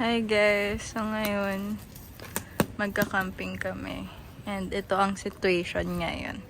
Hi guys! So ngayon, magka-camping kami. And ito ang situation ngayon.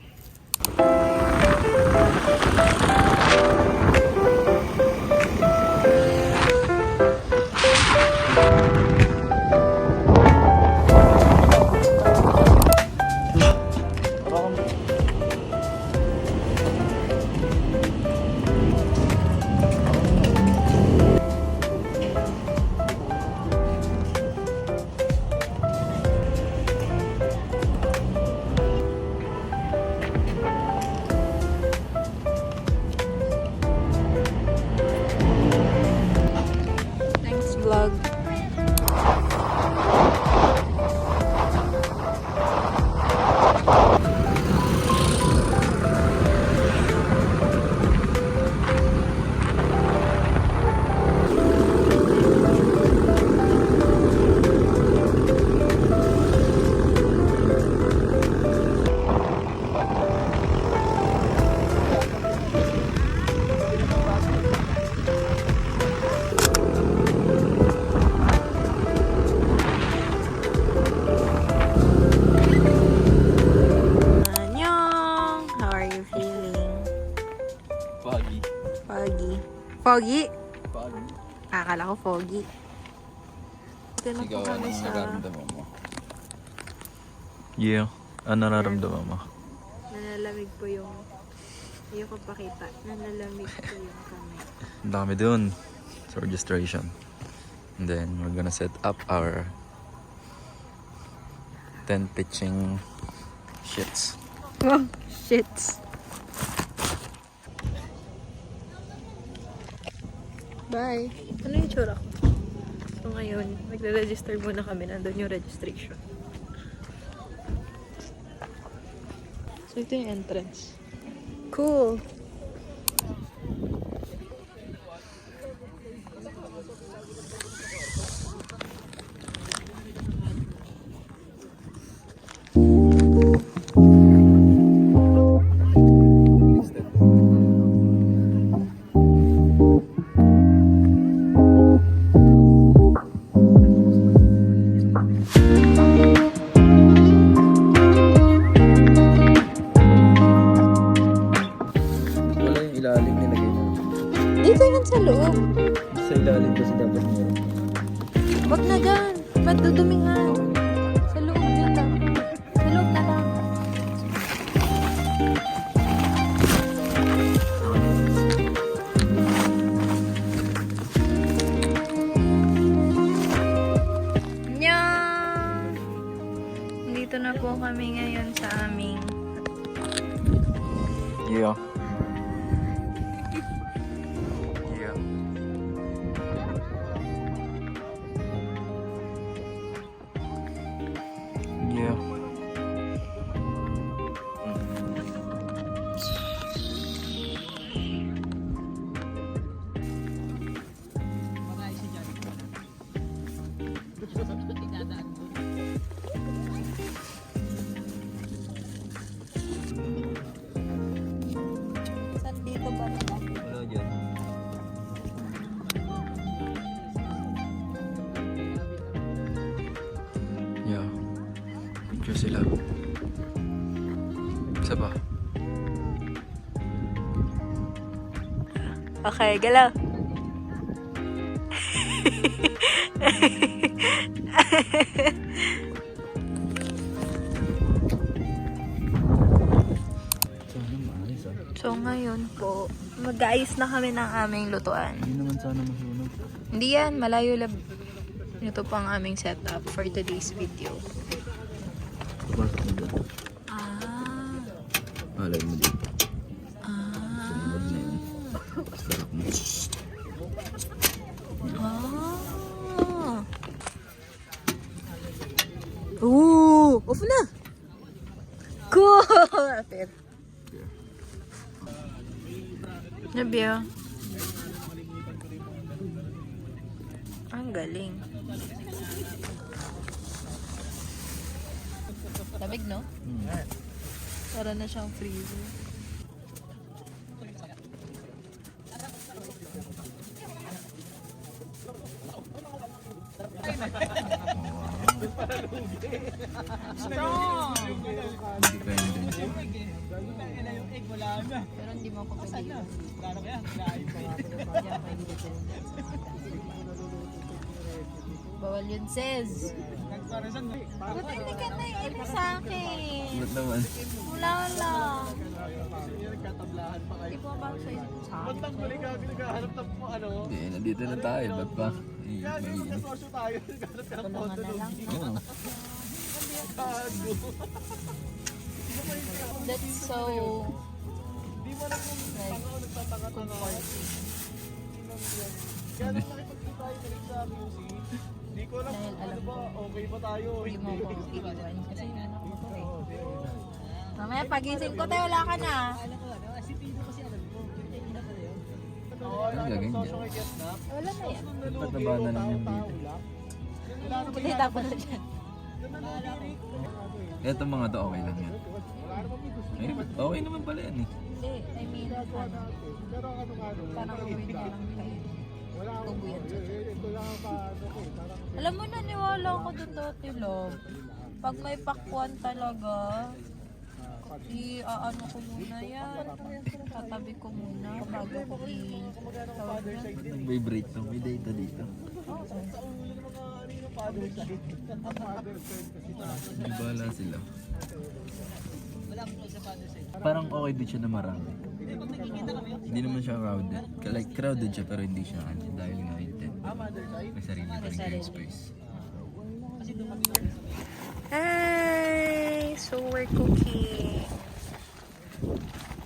Thanks vlog. Annyeong! How are you feeling? Foggy. Foggy. Foggy? Foggy. Akala ko foggy. Ito na po Ikaw, kami anong sa... nararamdaman mo? Yeah. Ano nararamdaman mo? Nalalamig po yung... Hindi ko pakita. Nalalamig po yung kamay. Ang dami dun sa registration. And then, we're gonna set up our tent pitching shits. Oh, shits. Bye. Ano yung tsura ko? So ngayon, magre-register muna kami. Nandun yung registration. So ito yung entrance. Cool. Wala yung ilalim nilagay mo. Dito yan sa loob. Sa ilalim kasi dapat meron. Wag na dyan. Madudumi nga. Sa loob dito. Sa loob na lang. Annyeong! Dito na po kami ngayon sa aming Yeah. Yeah. Yeah. saan dito ba na? Wala dyan. Yeah. Picture sila. Isa pa. Okay, galaw. Sana maayos ah. So ngayon po, mag-aayos na kami ng aming lutuan. Hindi naman sana masunog. Hindi yan, malayo lab. Ito po ang aming setup for today's video. Pasok mo dyan. Ah. Malay mo dito. Ah. Sumunod na yun. Sarap mo. Ah. Ooh, off na. Cool. Apir. Nabyo. Ang galing. Lamig, no? Para na siyang freezer. Strong! Independent. Pero hindi mo ako pilihan. Bawal yun, sis. Ba't hindi ka naiinis sa akin? Ba't naman? Wala lang. Hindi po ba siya sa akin? Eh, nandito na tayo. Ba't pa? Eh, may... Tulungan na lang. Oo. That's so... like, comforting. Dahil alam ko, hindi mo ako iiwan. Kasi yun anak mo to eh. Mamaya pagising ko tayo, wala ka na. Ano gagawin dyan? Wala na yan. Ba't nabana lang yung dito? Hindi tapos na dyan. Eto mga to, okay lang yan. Eh, okay naman pala yan eh. Hindi, I mean, ano, parang pwede lang kayo. Tubuyan siya. Alam mo, naniwala ako dun dati, love. Pag may pakwan talaga, ano ko muna yan. Tatabi ko muna bago ko i-tawag na. Ba't nag-vibrate to? May data dito. May bala sila. Parang okay din siya na marami. Hindi naman siya crowded. Like crowded siya pero hindi siya ano, dahil nga intent. May sarili pa rin kayong space. Hi! So we're cooking.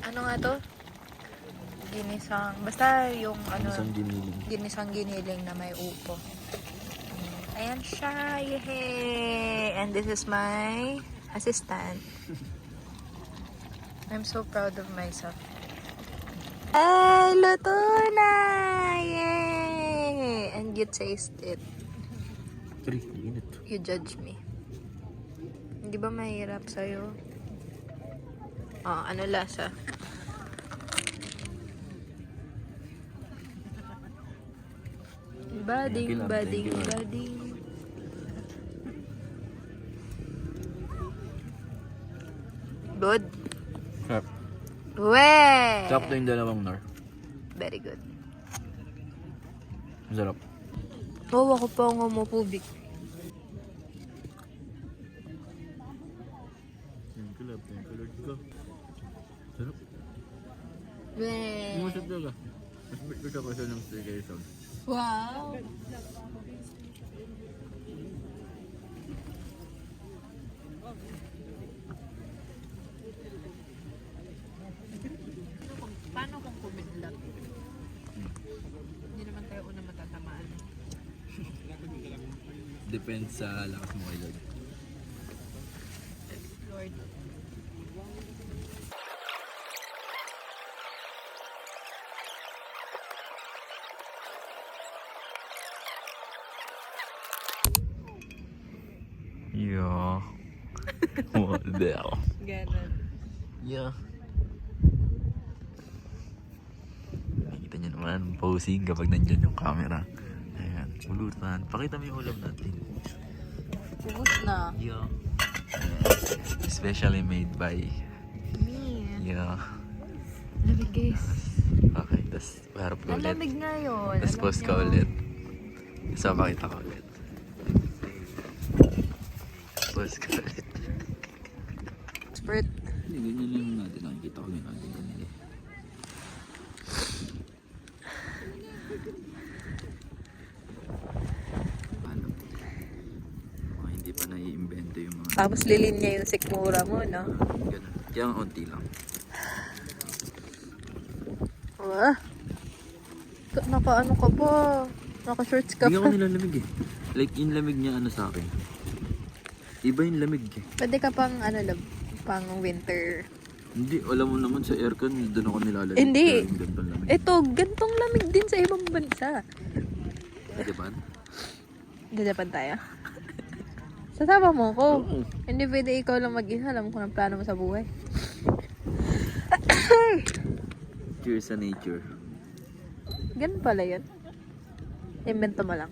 Ano nga to? Ginisang. Basta yung ano. Isang giniling. Ginisang giniling na may upo. Ayan siya. Yehey! And this is my assistant. I'm so proud of myself. Ay! Luto na! Yay! And you taste it. Pre, init. You judge me. Hindi ba mahirap sa'yo? Oh, ano lasa? Bading, Thank you, love. bading, Thank you, love. bading. Good? Sarap. Weh! Sakto yung dalawang nor. Very good. Masarap. Oh, ako pa ang homophobic. Thank you, love. Thank you, Lord ko. Sarap. Weh! Masarap talaga. Mas bit ko siya kasi ng staycation. Wow! Paano kung kumidlat? Hindi naman tayo una matatamaan. Depends sa lakas mo kay Lord. Lord. Yeah. Model. Ganon. Yeah. Nakikita niyo naman, posing kapag nandyan yung camera. Ayan, ulutan. Pakita mo yung ulam natin. Ubus na. Yeah. Specially made by... Me. Yeah. Lamig guys. Okay, tas harap ko Ang ulit. lamig ngayon. Tas Alam post ka nyo. ulit. So, pakita ko ulit. Post ka ulit. Expert. Hindi, ganyan lang natin. Nakikita ko yun natin kanili. Ano? Mga hindi pa nai-invento yung mga... Tapos lilinya yung sikmura mo, no? Ganun. Kaya ang unti lang. Ah. Naka-ano ka pa? Naka-shorts ka Hindi pa? ako nilalamig eh. Like yung lamig niya ano sa akin. Iba yung lamig eh. Pwede ka pang ano, pang winter. Hindi, alam mo naman sa aircon, doon ako nilalamig. Hindi. Pero yung ganitong lamig. Ito, gantong lamig din sa ibang bansa. Japan? Dadapan tayo. Sasama mo ko. Oo. Hindi pwede ikaw lang mag-isa. Alam ko ng plano mo sa buhay. Cheers sa nature. Ganun pala yun. Invento mo lang.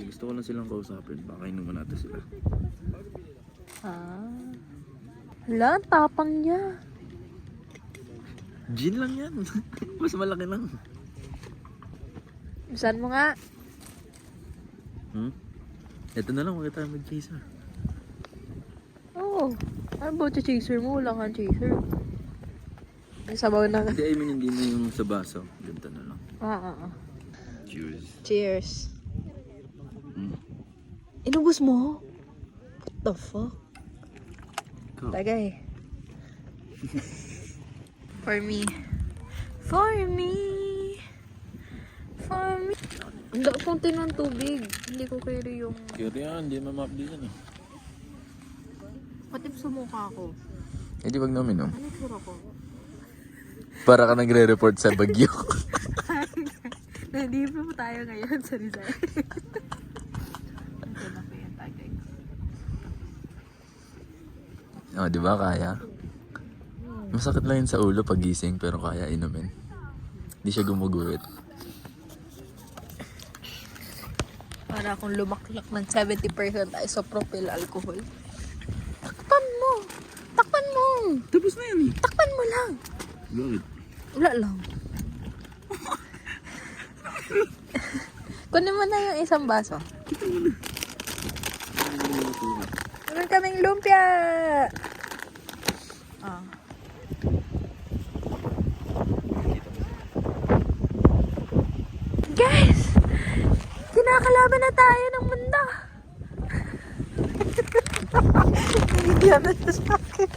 Gusto ko lang silang kausapin. Baka inuman natin sila. Ah. Hala, ang tapang niya. Gin lang yan. Mas malaki lang. Bisan mo nga. Ito na lang, huwag tayo mag-chaser. Oo. Ano ba chaser mo? Wala kang chaser. Ay, sabaw na nga. Hindi, I mean, hindi na yung sa baso. Ganito na lang. Cheers. Cheers. Mm. Inubos mo? What the fuck? Go. Tagay. For me. For me. For me. Ang konti ng tubig. Hindi ko carry yung... Kaya yan, hindi mamap din yan eh. What if sumuka ako? Eh di wag namin, no? Ano sura ko? Para ka nagre-report sa bagyo. Hindi pa tayo ngayon sa Rizal. Ito na po yung tagay. Oh, di ba kaya? Masakit lang yun sa ulo pag gising pero kaya inumin. Hindi siya gumuguhit. Para akong lumaklak ng 70% isopropyl alcohol. Takpan mo! Takpan mo! Tapos na yan. Takpan mo lang! Bakit? Wala lang. Kunin mo na yung isang baso. Meron kaming lumpia! Ah. Guys! Kinakalaban na tayo ng mundo! Hindi na sa akin.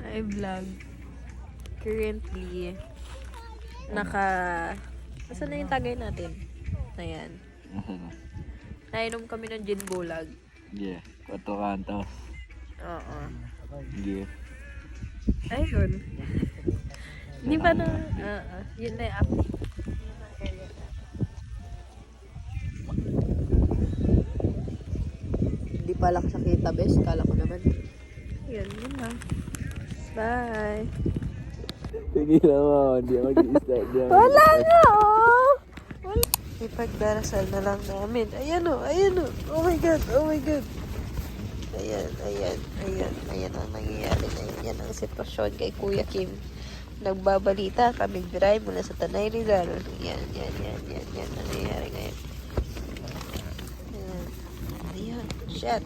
I vlog. Currently, Asan na yung tagay natin? Ayan. Nainom kami ng gin bulag. Yeah, 4 kantos. Oo. Yeah. Ayun. Hindi pa na... Yun na yung update. Hindi pala siya kita, best. Kala ko naman. Yun lang. Bye. Sige naman, hindi ako mag-i-start dyan. Wala nga, oh! Wala. Ipagdarasal na lang namin. Ayan, oh, ayan, oh. Oh my God, oh my God. Ayan ang nangyayari ngayon. Yan ang sitwasyon kay Kuya Kim. Nagbabalita kami biray mula sa Tanay Rizal. Yan ang nangyayari ngayon. Ayan. Shit.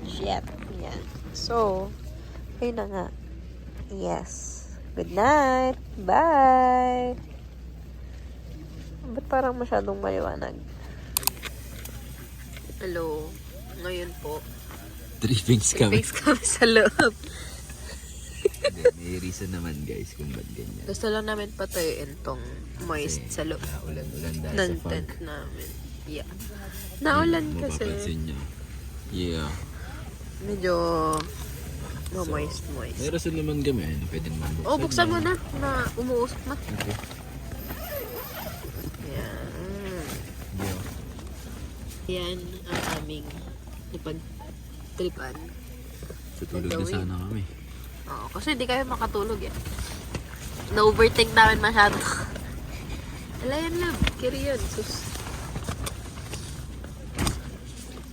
Yan. So, ayun na nga. Yes. Good night. Bye. Ba't parang masyadong maliwanag? Hello. Ngayon po. Trippings kami. Fix kami sa loob. Hindi, may reason naman guys kung ba't ganyan. Gusto lang namin patuyuin tong moist sa loob Ulan dahil ng sa fog. tent namin. Yeah. Naulan kasi. Mapapansin nyo. Yeah. Medyo moist. May rason naman kami. Ano, pwede naman buksan. Oh, buksan mo na. Na umuusok na. Okay. Yan. Yeah. Yan ang aming napag-tripan. Sa tulog na sana kami. Oo, kasi hindi kami makatulog eh. Na-overthink namin masyado. Wala yan lang. Carry yun. Sus.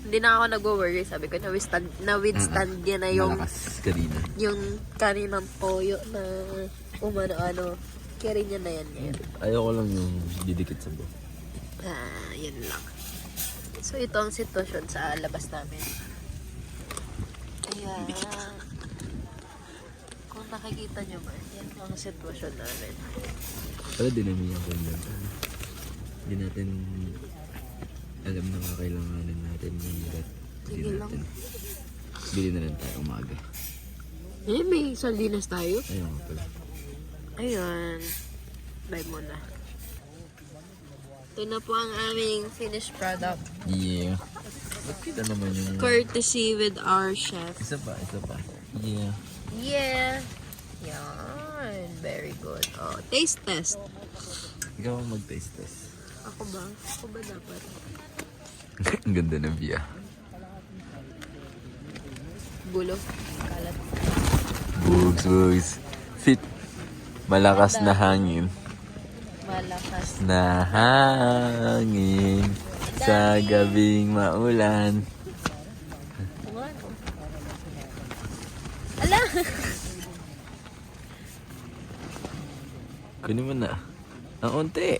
Hindi na ako nag-worry. Sabi ko, na-withstand niya na yung Malakas kanina. yung kaninang toyo na umano-ano. Carry niya na yan ngayon. Ayoko lang yung didikit sa buhok. Yan lang. So, ito ang sitwasyon sa labas namin. Ayan. Kung nakikita nyo ba, yan ang sitwasyon namin. Pala dinamihan ko lang. Hindi natin alam na kakailanganin natin yung rat. Sige lang. Bili na lang tayo umaga. May sardinas tayo. Ayun nga pala. Ayun. Bye muna. Ito na po ang aming finished product. Yeah. Ba't kita naman yung... Courtesy with our chef. Isa pa. Yeah. Yeah. Yan. Very good. Oh, taste test. Ikaw ang mag-taste test. Ako ba? Ako ba dapat? Ang ganda ng view. Bulo. Kalat. Bugs. Fit. Malakas na hangin. Malakas. na hangin sa gabing maulan. Ala! Kunin mo na. Ang unti.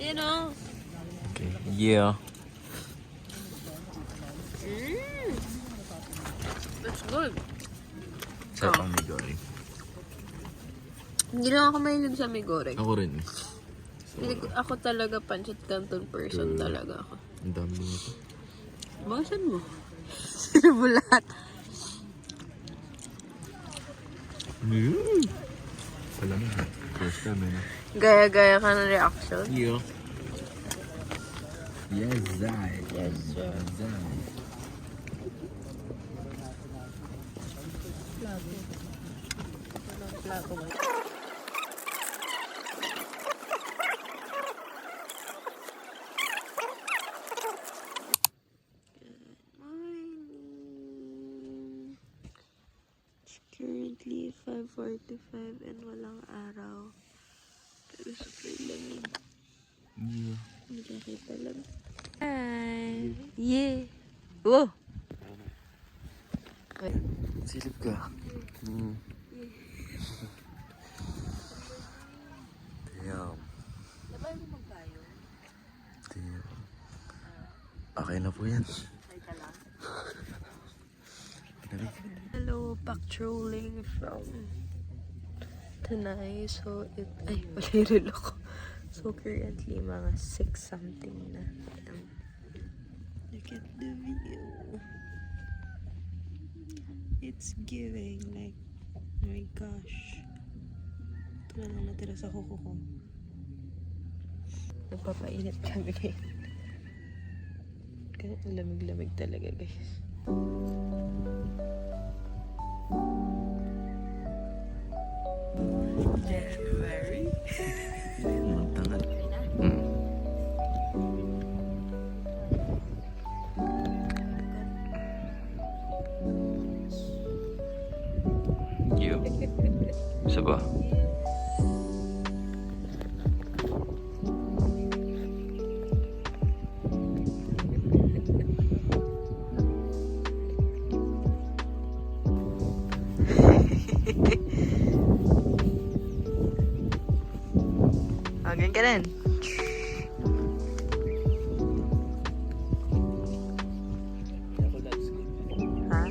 Ayan o. Okay. Yeah. That's good. Sarap ang may goreng. Hindi lang ako mahilig sa may goreng. Ako rin. Ako talaga pancit canton person talaga ako. Ang dami mo ito. Bawasan mo. Sinubulat. Wala na. First time eh. Gaya-gaya ka ng reaction. Yeah. Yes, Zai. Yes, sir. Zai. It's currently 5:45 and walang araw. Pero super lamig. Yeah. Hindi nakita lang. Hi! Yeah! Whoa! Silip ka. Damn. Sabay mo magbayo? Damn. Okay na po yan. Hello, patrolling from Tanay. So, ay, maliril ako. So, currently, mga 6 something na. Look at the view. It's giving like, oh my gosh. Ito na lang natira sa kuko ko. Nagpapainit kami ngayon. Kaya ang lamig-lamig talaga, guys. January. Tangan. Yo. Isa ba? Again ka rin. Ha?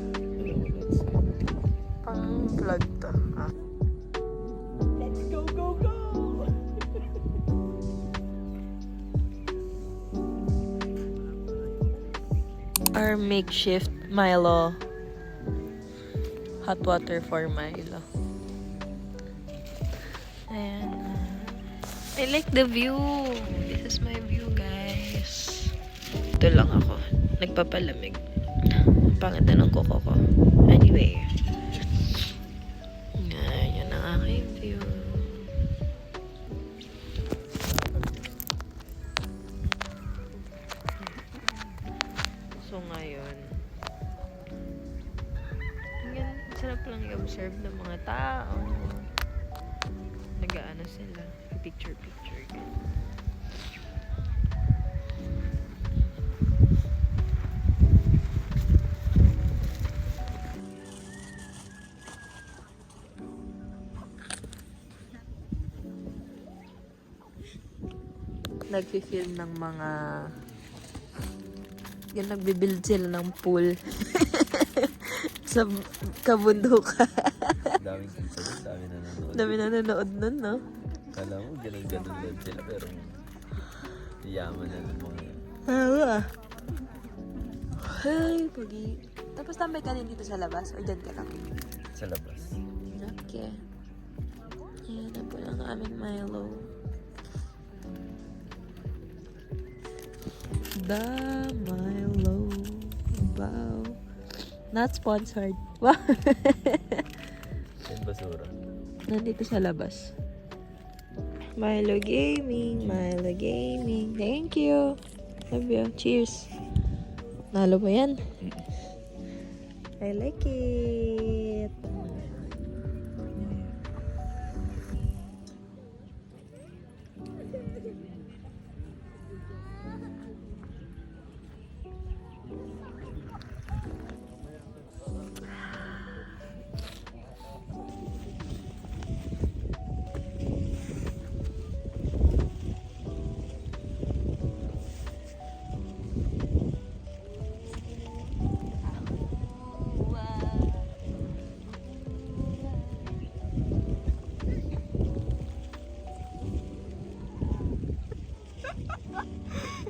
Pang vlog to. Ha? Let's go, go, go! Our makeshift Milo. Hot water for Milo. Ayan. I like the view. This is my view, guys. Ito lang ako. Nagpapalamig. Ang pangit na ng kuko ko. Anyway. Yan ang aking view. So ngayon, sarap lang i-observe ng mga tao. Nag-aano sila. Picture. Nag-film ng mga yung nagbibuild sila ng pool sa kabundukan. Daming kids, dami na nanonood. Dami na nanood nun, no? Kala mo, ganun-ganun lang sila, pero yaman na ng mga yan. Hawa. Ay, pagi. Tapos tambay ka din dito sa labas or dyan ka lang? Sa labas. Okay. Ayan na po lang aming Milo. The Milo. Wow. Not sponsored. Wow. Yan basura. Nandito sa labas. Milo Gaming. Thank you. Love you. Cheers. Nalo mo yan? I like it.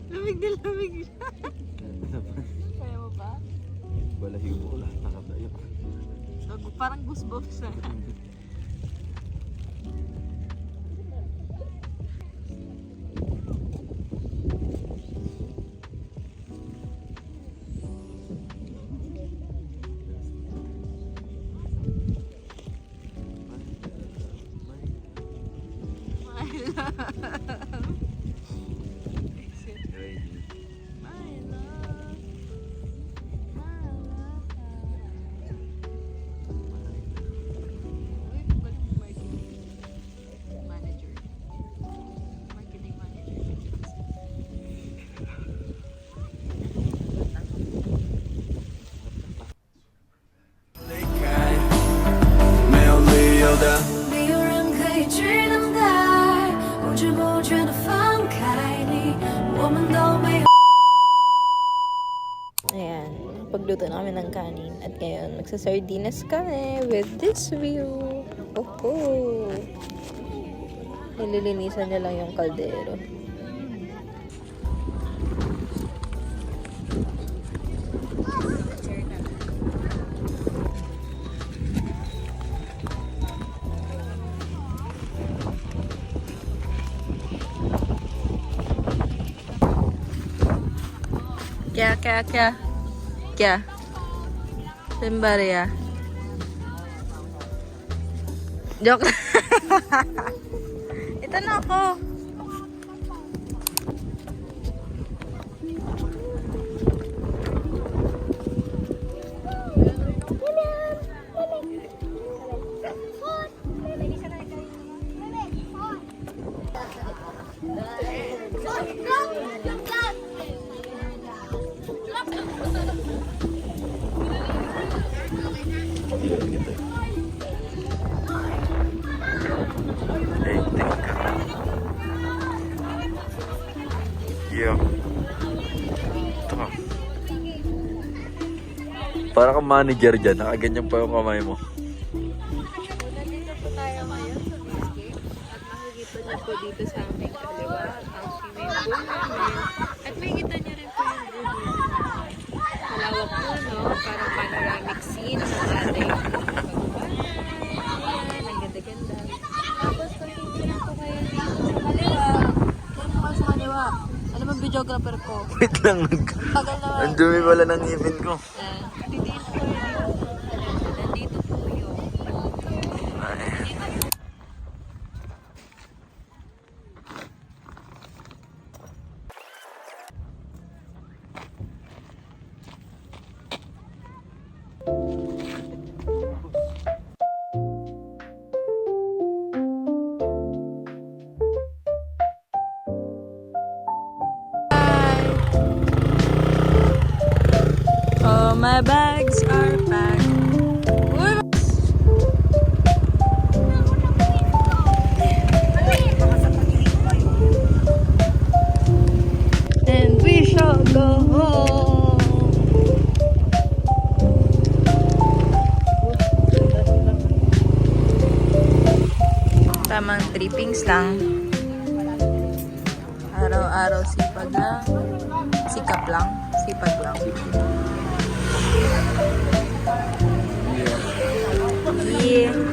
Lamig na lamig siya. Kaya mo ba? Balahibo ko lahat nakatayo. Parang goosebumps na. Ayan, pagluto namin ng kanin. At ngayon, magsasardinas kami with this view. Oh, nililinisan niya lang yung kaldero. Kya? Sembari ya? Joke. Ito na ako. Yeah. Ito. Para kang manager dyan, nakaganyan pa yung kamay mo. Nandito po tayo ngayon sa Biscay at makikita niyo po dito sa aming kaliwa ang swimming pool namin at makikita niyo rin po yung view dito. Malawak po, no? Parang panoramic scene ng ating pagbahay. Ayan, ang ganda-ganda. Tapos makikita po kayo dito sa kaliwa. Sino po sa kaliwa? Ano bang videographer ko? Wait lang, Tagal naman. ang dumi pala ng ngipin ko. Ayan. Dito po yun. Nandito po yun. Oh, my bags are packed. Uy! And we shall go home. Tamang trippings lang. Araw-araw sipag lang. Sikap lang. Sipag lang. Yeah.